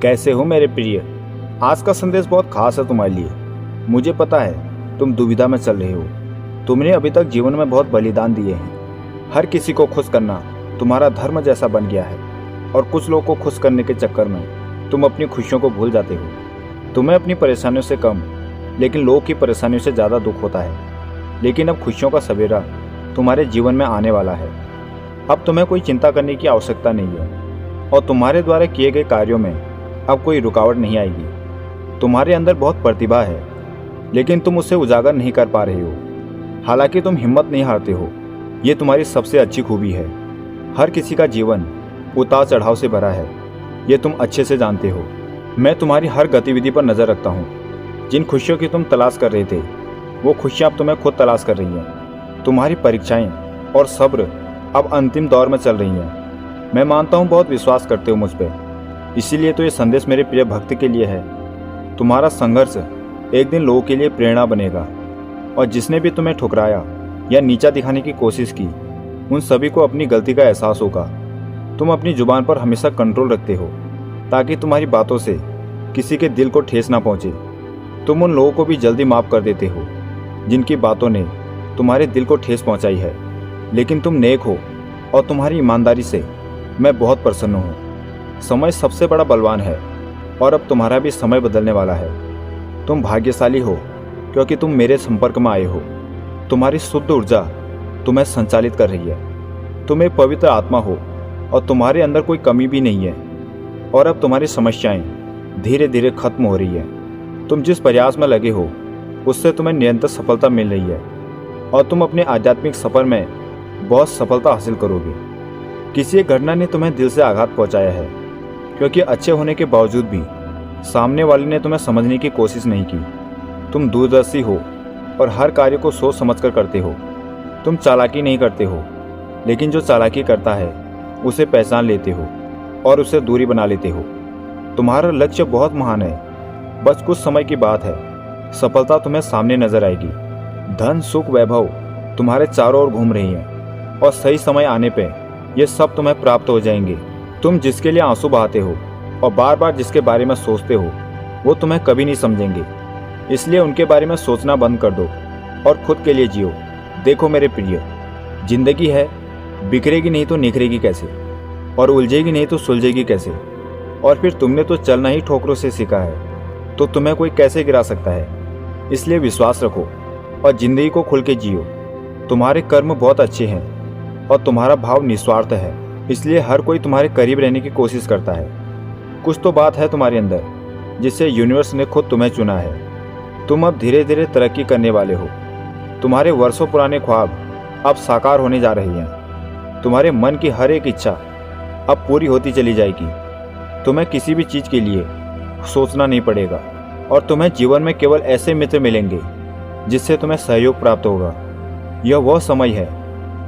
कैसे हो मेरे प्रिय। आज का संदेश बहुत खास है तुम्हारे लिए। मुझे पता है तुम दुविधा में चल रहे हो। तुमने अभी तक जीवन में बहुत बलिदान दिए हैं। हर किसी को खुश करना तुम्हारा धर्म जैसा बन गया है और कुछ लोगों को खुश करने के चक्कर में तुम अपनी खुशियों को भूल जाते हो। तुम्हें अपनी परेशानियों से कम लेकिन लोगों की परेशानियों से ज़्यादा दुख होता है। लेकिन अब खुशियों का सवेरा तुम्हारे जीवन में आने वाला है। अब तुम्हें कोई चिंता करने की आवश्यकता नहीं है और तुम्हारे द्वारा किए गए कार्यों में अब कोई रुकावट नहीं आएगी। तुम्हारे अंदर बहुत प्रतिभा है लेकिन तुम उसे उजागर नहीं कर पा रहे हो। हालांकि तुम हिम्मत नहीं हारते हो, ये तुम्हारी सबसे अच्छी खूबी है। हर किसी का जीवन उतार चढ़ाव से भरा है, ये तुम अच्छे से जानते हो। मैं तुम्हारी हर गतिविधि पर नज़र रखता हूँ। जिन खुशियों की तुम तलाश कर रहे थे वो खुशियाँ अब तुम्हें खुद तलाश कर रही हैं। तुम्हारी परीक्षाएं और सब्र अब अंतिम दौर में चल रही हैं। मैं मानता हूँ बहुत विश्वास करते हो मुझ पर, इसीलिए तो ये संदेश मेरे प्रिय भक्त के लिए है। तुम्हारा संघर्ष एक दिन लोगों के लिए प्रेरणा बनेगा और जिसने भी तुम्हें ठुकराया या नीचा दिखाने की कोशिश की उन सभी को अपनी गलती का एहसास होगा। तुम अपनी जुबान पर हमेशा कंट्रोल रखते हो ताकि तुम्हारी बातों से किसी के दिल को ठेस ना पहुंचे। तुम उन लोगों को भी जल्दी माफ़ कर देते हो जिनकी बातों ने तुम्हारे दिल को ठेस पहुंचाई है। लेकिन तुम नेक हो और तुम्हारी ईमानदारी से मैं बहुत प्रसन्न हूँ। समय सबसे बड़ा बलवान है और अब तुम्हारा भी समय बदलने वाला है। तुम भाग्यशाली हो क्योंकि तुम मेरे संपर्क में आए हो। तुम्हारी शुद्ध ऊर्जा तुम्हें संचालित कर रही है। तुम एक पवित्र आत्मा हो और तुम्हारे अंदर कोई कमी भी नहीं है। और अब तुम्हारी समस्याएं धीरे धीरे खत्म हो रही है। तुम जिस प्रयास में लगे हो उससे तुम्हें निरंतर सफलता मिल रही है और तुम अपने आध्यात्मिक सफर में बहुत सफलता हासिल करोगे। किसी एक घटना ने तुम्हें दिल से आघात पहुंचाया है क्योंकि अच्छे होने के बावजूद भी सामने वाले ने तुम्हें समझने की कोशिश नहीं की। तुम दूरदर्शी हो और हर कार्य को सोच समझकर करते हो। तुम चालाकी नहीं करते हो लेकिन जो चालाकी करता है उसे पहचान लेते हो और उससे दूरी बना लेते हो। तुम्हारा लक्ष्य बहुत महान है, बस कुछ समय की बात है, सफलता तुम्हें सामने नजर आएगी। धन सुख वैभव तुम्हारे चारों ओर घूम रही हैं और सही समय आने पे ये सब तुम्हें प्राप्त हो जाएंगे। तुम जिसके लिए आंसू बहाते हो और बार बार जिसके बारे में सोचते हो वो तुम्हें कभी नहीं समझेंगे। इसलिए उनके बारे में सोचना बंद कर दो और खुद के लिए जियो। देखो मेरे प्रिय, जिंदगी है, बिखरेगी नहीं तो निखरेगी कैसे, और उलझेगी नहीं तो सुलझेगी कैसे। और फिर तुमने तो चलना ही ठोकरों से सीखा है, तो तुम्हें कोई कैसे गिरा सकता है। इसलिए विश्वास रखो और जिंदगी को खुल के जियो। तुम्हारे कर्म बहुत अच्छे हैं और तुम्हारा भाव निस्वार्थ है, इसलिए हर कोई तुम्हारे करीब रहने की कोशिश करता है। कुछ तो बात है तुम्हारे अंदर जिससे यूनिवर्स ने खुद तुम्हें चुना है। तुम अब धीरे धीरे तरक्की करने वाले हो। तुम्हारे वर्षों पुराने ख्वाब अब साकार होने जा रही हैं। तुम्हारे मन की हर एक इच्छा अब पूरी होती चली जाएगी। तुम्हें किसी भी चीज़ के लिए सोचना नहीं पड़ेगा और तुम्हें जीवन में केवल ऐसे मित्र मिलेंगे जिससे तुम्हें सहयोग प्राप्त होगा। यह वह समय है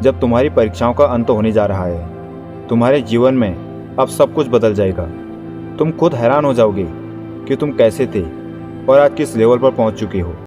जब तुम्हारी परीक्षाओं का अंत होने जा रहा है। तुम्हारे जीवन में अब सब कुछ बदल जाएगा। तुम खुद हैरान हो जाओगे कि तुम कैसे थे और आज किस लेवल पर पहुंच चुके हो।